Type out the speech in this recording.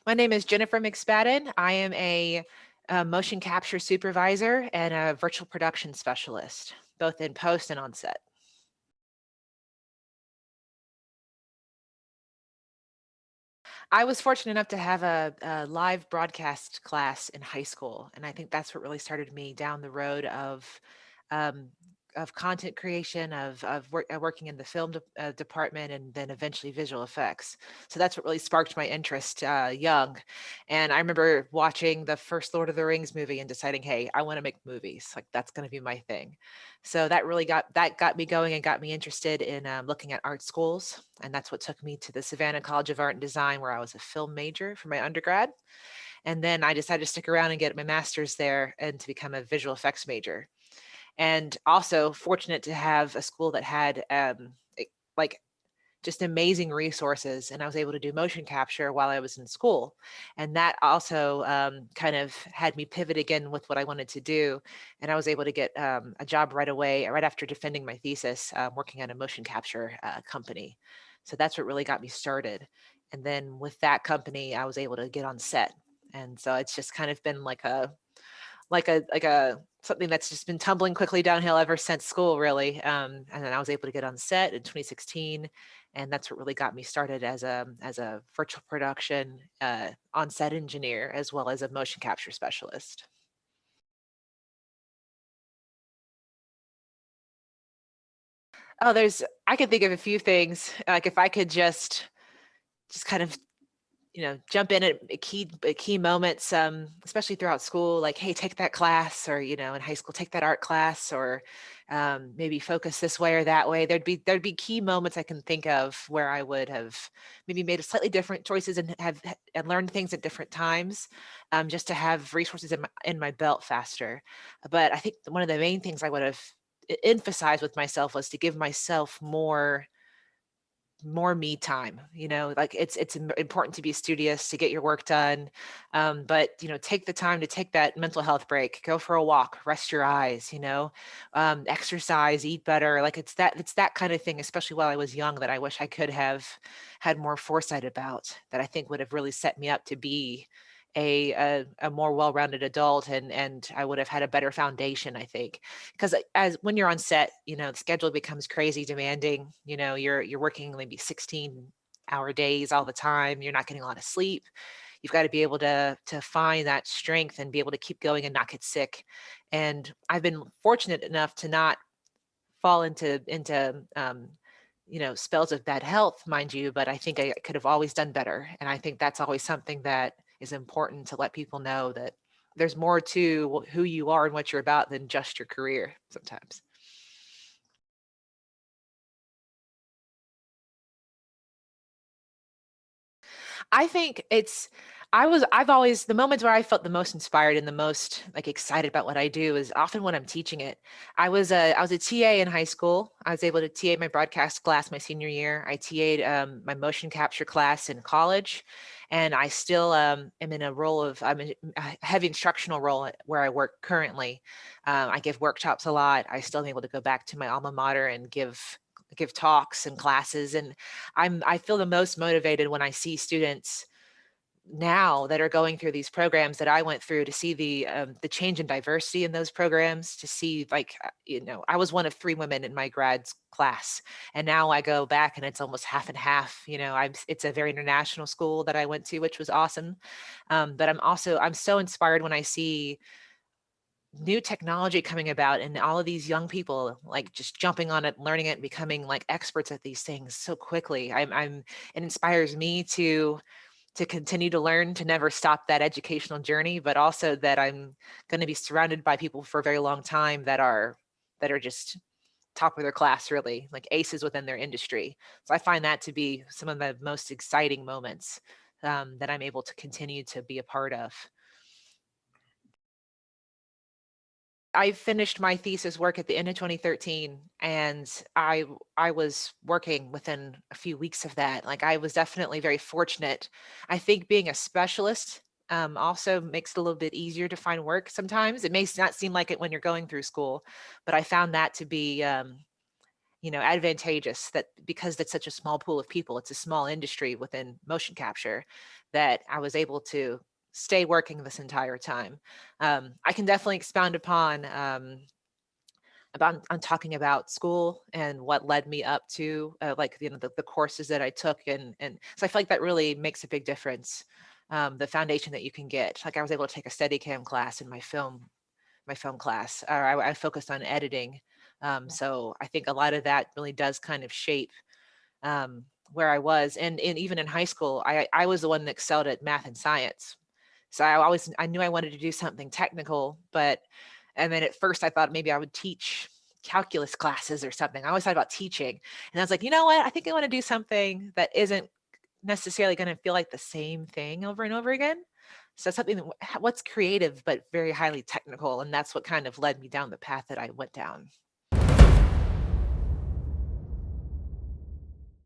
My name is Jennifer McSpadden. I am a motion capture supervisor and a virtual production specialist, both in post and on set. I was fortunate enough to have a live broadcast class in high school, and I think that's what really started me down the road um, of content creation, of working in the film department, and then eventually visual effects. So that's what really sparked my interest young. And I remember watching the first Lord of the Rings movie and deciding, hey, I want to make movies. Like that's going to be my thing. So that really got me going and got me interested in looking at art schools, and that's what took me to the Savannah College of Art and Design, where I was a film major for my undergrad. And then I decided to stick around and get my master's there and to become a visual effects major. And also fortunate to have a school that had like just amazing resources, and I was able to do motion capture while I was in school. And that also kind of had me pivot again with what I wanted to do. And I was able to get a job right away, right after defending my thesis, working at a motion capture company. So that's what really got me started. And then with that company, I was able to get on set. And so it's just kind of been like a something that's just been tumbling quickly downhill ever since school, really. And then I was able to get on set in 2016, and that's what really got me started as a virtual production on set engineer, as well as a motion capture specialist. Oh, I could think of a few things. Like if I could just kind of jump in at key moments, especially throughout school, like, hey, take that class, or, in high school, take that art class, or maybe focus this way or that way. There'd be key moments I can think of where I would have maybe made a slightly different choices and learned things at different times, just to have resources in my belt faster. But I think one of the main things I would have emphasized with myself was to give myself more me time. Like important to be studious, to get your work done, but take the time to take that mental health break, go for a walk, rest your eyes, exercise, eat better. Like it's that kind of thing, especially while I was young, that I wish I could have had more foresight about, that I think would have really set me up to be a more well-rounded adult, and I would have had a better foundation, I think. Because as when you're on set, the schedule becomes crazy demanding. You're working maybe 16-hour days all the time. You're not getting a lot of sleep. You've got to be able to find that strength and be able to keep going and not get sick. And I've been fortunate enough to not fall into spells of bad health, mind you, but I think I could have always done better. And I think that's always something that is important to let people know, that there's more to who you are and what you're about than just your career sometimes. I think I've always, the moments where I felt the most inspired and the most like excited about what I do is often when I'm teaching it. I was a TA in high school. I was able to TA my broadcast class my senior year. I TA'd my motion capture class in college, and I still am in a role of I'm in a heavy instructional role where I work currently. I give workshops a lot. I still am able to go back to my alma mater and give talks and classes, and I feel the most motivated when I see students now that are going through these programs that I went through, to see the change in diversity in those programs, to see, like, I was one of three women in my grad class, and now I go back and it's almost half and half. It's a very international school that I went to, which was awesome. But I'm so inspired when I see new technology coming about and all of these young people like just jumping on it, learning it, and becoming like experts at these things so quickly. It inspires me to continue to learn, to never stop that educational journey, but also that I'm going to be surrounded by people for a very long time that are just top of their class, really, like aces within their industry. So I find that to be some of the most exciting moments that I'm able to continue to be a part of. I finished my thesis work at the end of 2013, and I was working within a few weeks of that. Like, I was definitely very fortunate. I think being a specialist also makes it a little bit easier to find work sometimes. It may not seem like it when you're going through school, but I found that to be advantageous that because it's such a small pool of people, it's a small industry within motion capture that I was able to stay working this entire time. I can definitely expound upon about on talking about school and what led me up to like the courses that I took, and so I feel like that really makes a big difference. The foundation that you can get, like I was able to take a Steadicam class in my film class, or I focused on editing. So I think a lot of that really does kind of shape where I was, and even in high school, I was the one that excelled at math and science. So I knew I wanted to do something technical, and then at first I thought maybe I would teach calculus classes or something. I always thought about teaching, and I was like, you know what? I think I want to do something that isn't necessarily going to feel like the same thing over and over again. So something what's creative but very highly technical, and that's what kind of led me down the path that I went down.